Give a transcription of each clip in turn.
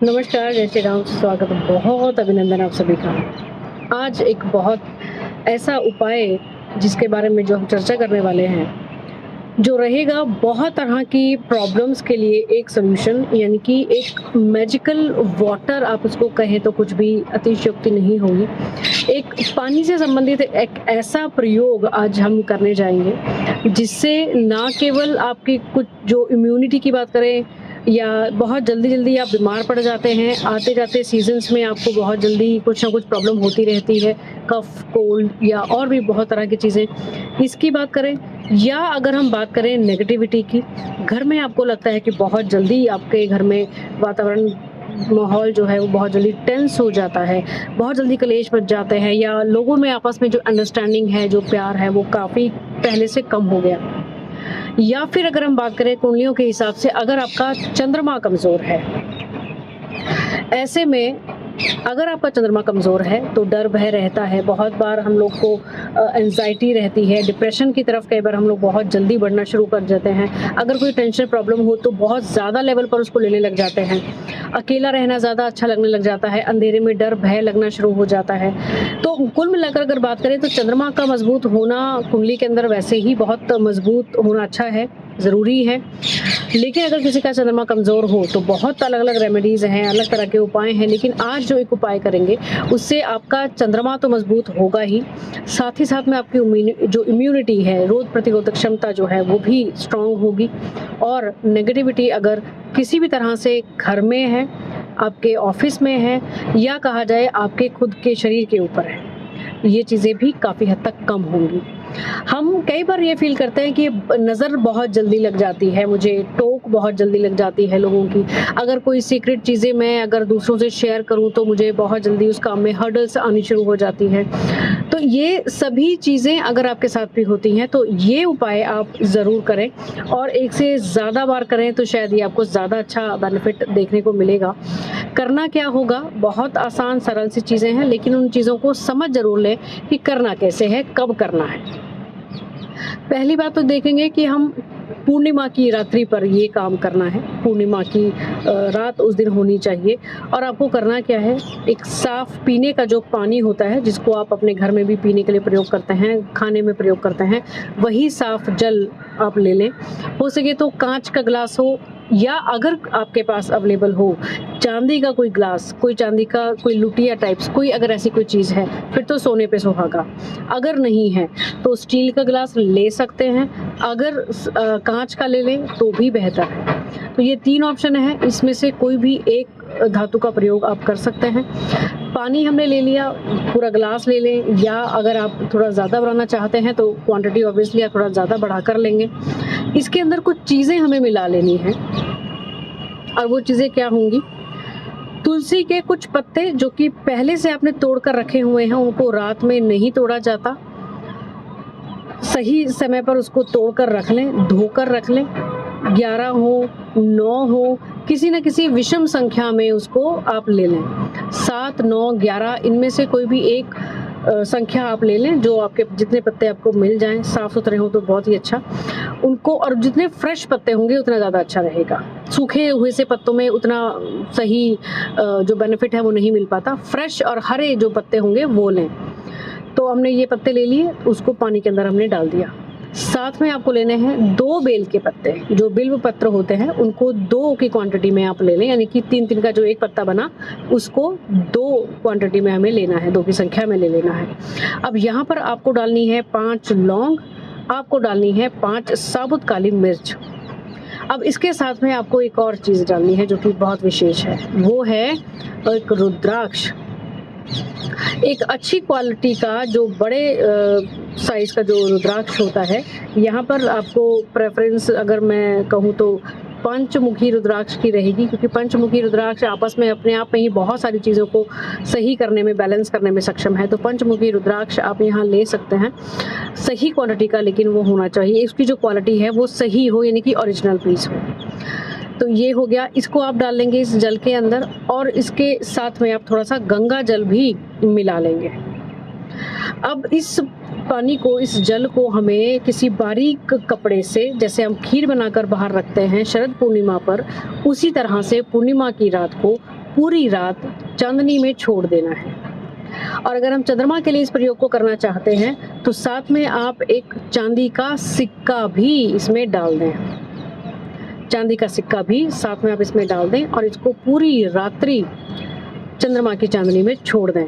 नमस्कार, जय श्री राम, स्वागत है, बहुत अभिनंदन आप सभी का। आज एक बहुत ऐसा उपाय जिसके बारे में जो हम चर्चा करने वाले हैं, जो रहेगा बहुत तरह की प्रॉब्लम्स के लिए एक सॉल्यूशन, यानी कि एक मैजिकल वाटर आप उसको कहें तो कुछ भी अतिशयोक्ति नहीं होगी। एक पानी से संबंधित एक ऐसा प्रयोग आज हम करने जाएँगे, जिससे ना केवल आपकी कुछ जो इम्यूनिटी की बात करें या बहुत जल्दी-जल्दी आप बीमार पड़ जाते हैं, आते-जाते सीज़न्स में आपको बहुत जल्दी कुछ ना कुछ प्रॉब्लम होती रहती है, कफ, कोल्ड या और भी बहुत तरह की चीज़ें। इसकी बात करें या अगर हम बात करें नेगेटिविटी की, घर में आपको लगता है कि बहुत जल्दी आपके घर में वातावरण माहौल जो है वो बहुत जल्दी टेंस हो जाता है, बहुत जल्दी कलेश मच जाते हैं या लोगों में आपस में जो अंडरस्टैंडिंग है, जो प्यार है वो काफ़ी पहले से कम हो गया। या फिर अगर हम बात करें कुंडलियों के हिसाब से, अगर आपका चंद्रमा कमज़ोर है, ऐसे में अगर आपका चंद्रमा कमज़ोर है तो डर भय रहता है। बहुत बार हम लोग को एंग्ज़ायटी रहती है, डिप्रेशन की तरफ कई बार हम लोग बहुत जल्दी बढ़ना शुरू कर देते हैं। अगर कोई टेंशन प्रॉब्लम हो तो बहुत ज़्यादा लेवल पर उसको लेने लग जाते हैं। अकेला रहना ज़्यादा अच्छा लगने लग जाता है, अंधेरे में डर भय लगना शुरू हो जाता है। तो कुल मिलाकर अगर बात करें तो चंद्रमा का मज़बूत होना कुंडली के अंदर वैसे ही बहुत मज़बूत होना अच्छा है, ज़रूरी है। लेकिन अगर किसी का चंद्रमा कमज़ोर हो तो बहुत अलग-अलग रेमेडीज़ हैं, अलग तरह के उपाय हैं, लेकिन आज जो एक उपाय करेंगे उससे आपका चंद्रमा तो मज़बूत होगा ही, साथ ही साथ में आपकी जो इम्यूनिटी है, रोग प्रतिरोधक क्षमता जो है वो भी स्ट्रॉन्ग होगी। और नेगेटिविटी अगर किसी भी तरह से घर में है, आपके ऑफ़िस में है या कहा जाए आपके खुद के शरीर के ऊपर है, ये चीज़ें भी काफ़ी हद तक कम होंगी। हम कई बार ये फ़ील करते हैं कि नज़र बहुत जल्दी लग जाती है, मुझे टोक बहुत जल्दी लग जाती है लोगों की। अगर कोई सीक्रेट चीज़ें मैं अगर दूसरों से शेयर करूँ तो मुझे बहुत जल्दी उस काम में हर्डल्स आनी शुरू हो जाती हैं। तो ये सभी चीज़ें अगर आपके साथ भी होती हैं तो ये उपाय आप ज़रूर करें और एक से ज़्यादा बार करें तो शायद ये आपको ज़्यादा अच्छा बेनिफिट देखने को मिलेगा। करना क्या होगा? बहुत आसान सरल सी चीज़ें हैं, लेकिन उन चीज़ों को समझ ज़रूर लें कि करना कैसे है, कब करना है। पहली बात तो देखेंगे कि हम पूर्णिमा की रात्रि पर ये काम करना है। पूर्णिमा की रात उस दिन होनी चाहिए और आपको करना क्या है, एक साफ़ पीने का जो पानी होता है, जिसको आप अपने घर में भी पीने के लिए प्रयोग करते हैं, खाने में प्रयोग करते हैं, वही साफ़ जल आप ले लें। हो सके तो काँच का ग्लास हो या अगर आपके पास अवेलेबल हो चांदी का कोई ग्लास, कोई चांदी का कोई लुटिया टाइप्स, कोई अगर ऐसी कोई चीज़ है, फिर तो सोने पे सुहागा। अगर नहीं है तो स्टील का ग्लास ले सकते हैं, अगर काँच का ले लें तो भी बेहतर है। तो ये 3 ऑप्शन हैं, इसमें से कोई भी एक धातु का प्रयोग आप कर सकते हैं। पानी हमने ले लिया, पूरा ग्लास ले लें या अगर आप थोड़ा ज़्यादा बनाना चाहते हैं तो क्वांटिटी ऑब्वियसली आप थोड़ा ज़्यादा बढ़ाकर लेंगे। इसके अंदर कुछ चीज़ें हमें मिला लेनी हैं और वो चीज़ें क्या होंगी? तुलसी के कुछ पत्ते जो कि पहले से आपने तोड़ कर रखे हुए हैं, उनको रात में नहीं तोड़ा जाता। सही समय पर उसको तोड़ कर रख लें, धोकर रख लें। 11 हो, 9 हो, किसी न किसी विषम संख्या में उसको आप ले लें। 7, 9, 11 इनमें से कोई भी एक संख्या आप ले लें, जो आपके जितने पत्ते आपको मिल जाएँ, साफ-सुथरे हों तो बहुत ही अच्छा। उनको और जितने फ्रेश पत्ते होंगे उतना ज़्यादा अच्छा रहेगा। सूखे हुए से पत्तों में उतना सही जो बेनिफिट है वो नहीं मिल पाता। फ्रेश और हरे जो पत्ते होंगे वो लें। तो हमने ये पत्ते ले लिए, उसको पानी के अंदर हमने डाल दिया। साथ में आपको लेने हैं 2 बेल के पत्ते, जो बिल्व पत्र होते हैं उनको 2 की क्वांटिटी में आप ले लें, यानी कि 3-3 का जो एक पत्ता बना उसको 2 क्वांटिटी में हमें लेना है, 2 की संख्या में ले लेना है। अब यहाँ पर आपको डालनी है 5 लौंग, आपको डालनी है 5 साबुत काली मिर्च। अब इसके साथ में आपको एक और चीज़ डालनी है जो कि बहुत विशेष है, वो है एक रुद्राक्ष। एक अच्छी क्वालिटी का जो बड़े साइज़ का जो रुद्राक्ष होता है, यहाँ पर आपको प्रेफ़रेंस अगर मैं कहूँ तो पंचमुखी रुद्राक्ष की रहेगी, क्योंकि पंचमुखी रुद्राक्ष आपस में अपने आप में ही बहुत सारी चीज़ों को सही करने में, बैलेंस करने में सक्षम है। तो पंचमुखी रुद्राक्ष आप यहाँ ले सकते हैं, सही क्वालिटी का, लेकिन वो होना चाहिए, इसकी जो क्वालिटी है वो सही हो, यानी कि ओरिजिनल पीस हो। तो ये हो गया, इसको आप डाल लेंगे इस जल के अंदर और इसके साथ में आप थोड़ा-सा गंगा जल भी मिला लेंगे। अब इस पानी को, इस जल को हमें किसी बारीक कपड़े से, जैसे हम खीर बनाकर बाहर रखते हैं शरद पूर्णिमा पर, उसी तरह से पूर्णिमा की रात को पूरी रात चांदनी में छोड़ देना है। और अगर हम चंद्रमा के लिए इस प्रयोग को करना चाहते हैं तो साथ में आप एक चांदी का सिक्का भी इसमें डाल दें। चांदी का सिक्का भी साथ में आप इसमें डाल दें और इसको पूरी रात्रि चंद्रमा की चांदनी में छोड़ दें।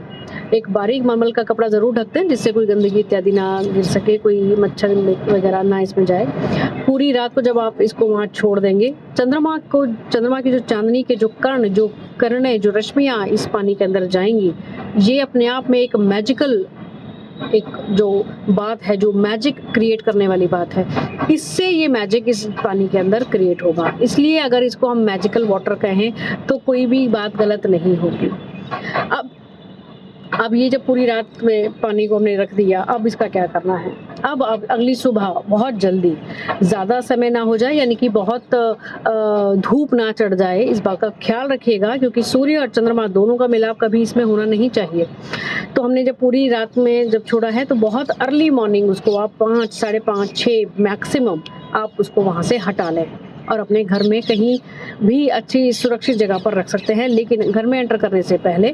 एक बारीक मलमल का कपड़ा ज़रूर ढक दें जिससे कोई गंदगी इत्यादि ना गिर सके, कोई मच्छर वगैरह ना इसमें जाए। पूरी रात को जब आप इसको वहाँ छोड़ देंगे, चंद्रमा की जो चांदनी के जो किरणें, जो रश्मियाँ इस पानी के अंदर जाएंगी, ये अपने आप में एक मैजिकल एक जो बात है, जो मैजिक क्रिएट करने वाली बात है, इससे ये मैजिक इस पानी के अंदर क्रिएट होगा। इसलिए अगर इसको हम मैजिकल वाटर कहें तो कोई भी बात गलत नहीं होगी। अब ये जब पूरी रात में पानी को हमने रख दिया, अब इसका क्या करना है? अब अगली सुबह बहुत जल्दी, ज़्यादा समय ना हो जाए, यानी कि बहुत धूप ना चढ़ जाए, इस बात का ख्याल रखिएगा, क्योंकि सूर्य और चंद्रमा दोनों का मिलाप कभी इसमें होना नहीं चाहिए। तो हमने जब पूरी रात में जब छोड़ा है तो बहुत अर्ली मॉर्निंग उसको आप 5, साढ़े 5, 6 मैक्सिमम आप उसको वहाँ से हटा लें और अपने घर में कहीं भी अच्छी सुरक्षित जगह पर रख सकते हैं। लेकिन घर में एंटर करने से पहले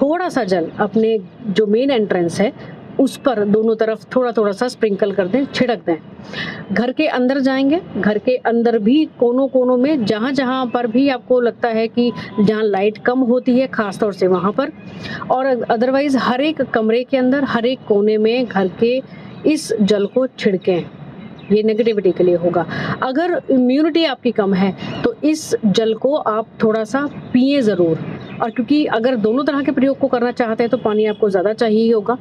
थोड़ा सा जल अपने जो मेन एंट्रेंस है उस पर दोनों तरफ थोड़ा थोड़ा सा स्प्रिंकल कर दें, छिड़क दें। घर के अंदर जाएंगे, घर के अंदर भी कोनों कोनों में जहाँ जहाँ पर भी आपको लगता है कि जहाँ लाइट कम होती है, खास तौर से वहाँ पर, और अदरवाइज हर एक कमरे के अंदर, हर एक कोने में घर के इस जल को छिड़कें। ये नेगेटिविटी के लिए होगा। अगर इम्यूनिटी आपकी कम है तो इस जल को आप थोड़ा सा पिए ज़रूर। और क्योंकि अगर दोनों तरह के प्रयोग को करना चाहते हैं तो पानी आपको ज़्यादा चाहिए ही होगा।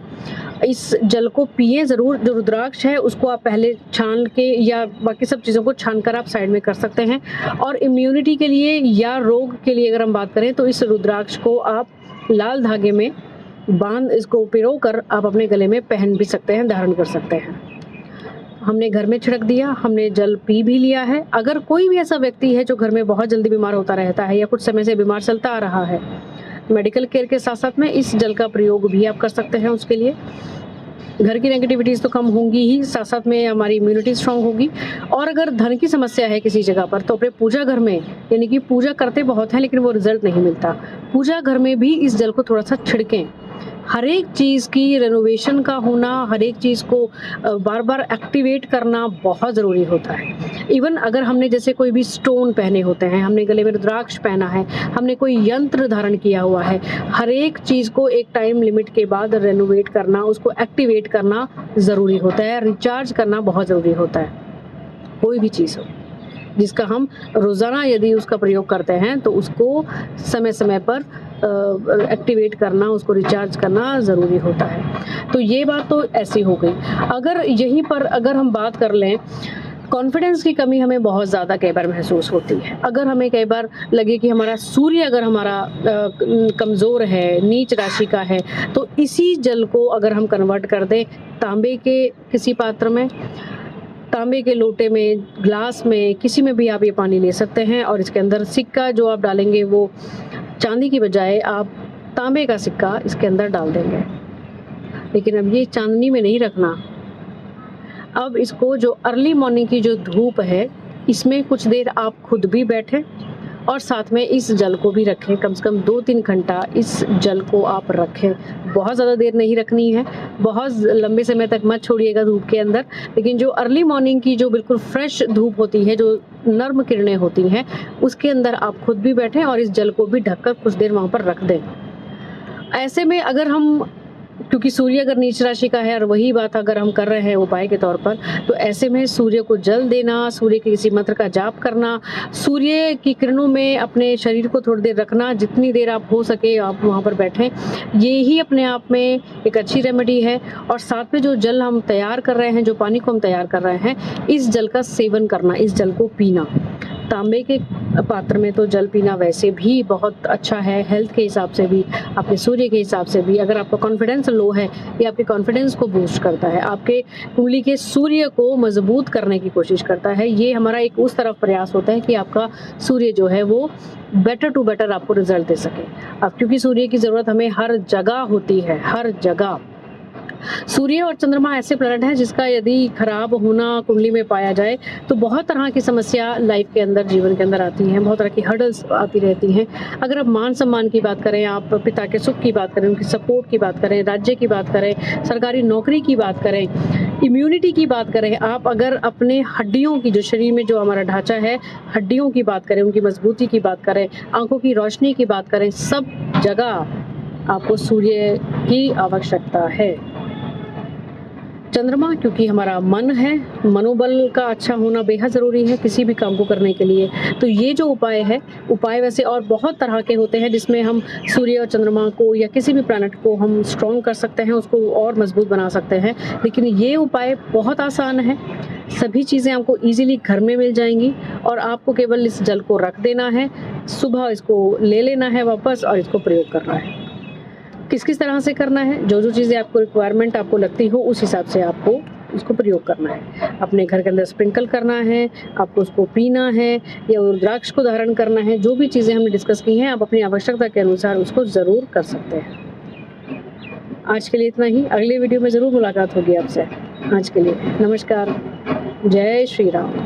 इस जल को पिए ज़रूर। जो रुद्राक्ष है उसको आप पहले छान के या बाकी सब चीज़ों को छान कर आप साइड में कर सकते हैं। और इम्यूनिटी के लिए या रोग के लिए अगर हम बात करें तो इस रुद्राक्ष को आप लाल धागे में बांध, इसको पिरो कर आप अपने गले में पहन भी सकते हैं, धारण कर सकते हैं। हमने घर में छिड़क दिया, हमने जल पी भी लिया है। अगर कोई भी ऐसा व्यक्ति है जो घर में बहुत जल्दी बीमार होता रहता है या कुछ समय से बीमार चलता आ रहा है, मेडिकल केयर के साथ साथ में इस जल का प्रयोग भी आप कर सकते हैं। उसके लिए घर की नेगेटिविटीज़ तो कम होंगी ही, साथ साथ में हमारी इम्यूनिटी स्ट्रांग होगी। और अगर धन की समस्या है किसी जगह पर तो अपने पूजा घर में, यानी कि पूजा करते बहुत हैं लेकिन वो रिजल्ट नहीं मिलता, पूजा घर में भी इस जल को थोड़ा सा छिड़कें। हर एक चीज़ की रेनोवेशन का होना, हर एक चीज़ को बार बार एक्टिवेट करना बहुत ज़रूरी होता है। इवन अगर हमने जैसे कोई भी स्टोन पहने होते हैं, हमने गले में रुद्राक्ष पहना है, हमने कोई यंत्र धारण किया हुआ है, हर एक चीज़ को एक टाइम लिमिट के बाद रेनोवेट करना, उसको एक्टिवेट करना ज़रूरी होता है, रिचार्ज करना बहुत ज़रूरी होता है। कोई भी चीज़ हो जिसका हम रोज़ाना यदि उसका प्रयोग करते हैं तो उसको समय समय पर एक्टिवेट करना, उसको रिचार्ज करना ज़रूरी होता है। तो ये बात तो ऐसी हो गई। अगर यहीं पर अगर हम बात कर लें, कॉन्फिडेंस की कमी हमें बहुत ज़्यादा कई बार महसूस होती है। अगर हमें कई बार लगे कि हमारा सूर्य अगर हमारा कमज़ोर है, नीच राशि का है, तो इसी जल को अगर हम कन्वर्ट कर दें तांबे के किसी पात्र में, तांबे के लोटे में, ग्लास में, किसी में भी आप ये पानी ले सकते हैं। और इसके अंदर सिक्का जो आप डालेंगे वो चांदी की बजाय आप तांबे का सिक्का इसके अंदर डाल देंगे। लेकिन अब ये चांदनी में नहीं रखना। अब इसको जो अर्ली मॉर्निंग की जो धूप है इसमें कुछ देर आप खुद भी बैठें और साथ में इस जल को भी रखें। कम से कम 2-3 घंटा इस जल को आप रखें। बहुत ज़्यादा देर नहीं रखनी है, बहुत लंबे समय तक मत छोड़िएगा धूप के अंदर। लेकिन जो अर्ली मॉर्निंग की जो बिल्कुल फ्रेश धूप होती है, जो नर्म किरणें होती हैं, उसके अंदर आप खुद भी बैठें और इस जल को भी ढककर कुछ देर वहाँ पर रख दें। ऐसे में अगर हम, क्योंकि सूर्य अगर नीच राशि का है और वही बात अगर हम कर रहे हैं उपाय के तौर पर, तो ऐसे में सूर्य को जल देना, सूर्य के किसी मंत्र का जाप करना, सूर्य की किरणों में अपने शरीर को थोड़ी देर रखना, जितनी देर आप हो सके आप वहाँ पर बैठें, ये ही अपने आप में एक अच्छी रेमेडी है। और साथ में जो जल हम तैयार कर रहे हैं, जो पानी को हम तैयार कर रहे हैं, इस जल का सेवन करना, इस जल को पीना। तांबे के पात्र में तो जल पीना वैसे भी बहुत अच्छा है, हेल्थ के हिसाब से भी, आपके सूर्य के हिसाब से भी। अगर आपका कॉन्फिडेंस लो है, ये आपके कॉन्फिडेंस को बूस्ट करता है, आपके कुंडली के सूर्य को मजबूत करने की कोशिश करता है। ये हमारा एक उस तरफ प्रयास होता है कि आपका सूर्य जो है वो बेटर टू बेटर आपको रिजल्ट दे सके। अब क्योंकि सूर्य की ज़रूरत हमें हर जगह होती है, हर जगह, सूर्य और चंद्रमा ऐसे प्लैनेट हैं जिसका यदि खराब होना कुंडली में पाया जाए तो बहुत तरह की समस्या लाइफ के अंदर, जीवन के अंदर आती हैं, बहुत तरह की हर्डल्स आती रहती हैं। अगर आप मान सम्मान की बात करें, आप पिता के सुख की बात करें, उनकी सपोर्ट की बात करें, राज्य की बात करें, सरकारी नौकरी की बात करें, इम्यूनिटी की बात करें, आप अगर अपने हड्डियों की, जो शरीर में जो हमारा ढांचा है, हड्डियों की बात करें, उनकी मजबूती की बात करें, आंखों की रोशनी की बात करें, सब जगह आपको सूर्य की आवश्यकता है। चंद्रमा क्योंकि हमारा मन है, मनोबल का अच्छा होना बेहद ज़रूरी है किसी भी काम को करने के लिए। तो ये जो उपाय है, उपाय वैसे और बहुत तरह के होते हैं जिसमें हम सूर्य और चंद्रमा को या किसी भी प्लैनेट को हम स्ट्रॉन्ग कर सकते हैं, उसको और मजबूत बना सकते हैं। लेकिन ये उपाय बहुत आसान है, सभी चीज़ें आपको ईजिली घर में मिल जाएंगी और आपको केवल इस जल को रख देना है, सुबह इसको ले लेना है वापस और इसको प्रयोग करना है। किस किस तरह से करना है, जो जो चीज़ें आपको रिक्वायरमेंट आपको लगती हो उस हिसाब से आपको उसको प्रयोग करना है। अपने घर के अंदर स्प्रिंकल करना है, आपको उसको पीना है या रुद्राक्ष को धारण करना है। जो भी चीज़ें हमने डिस्कस की हैं, आप अपनी आवश्यकता के अनुसार उसको ज़रूर कर सकते हैं। आज के लिए इतना ही, अगले वीडियो में ज़रूर मुलाकात होगी आपसे। आज के लिए नमस्कार, जय श्री राम।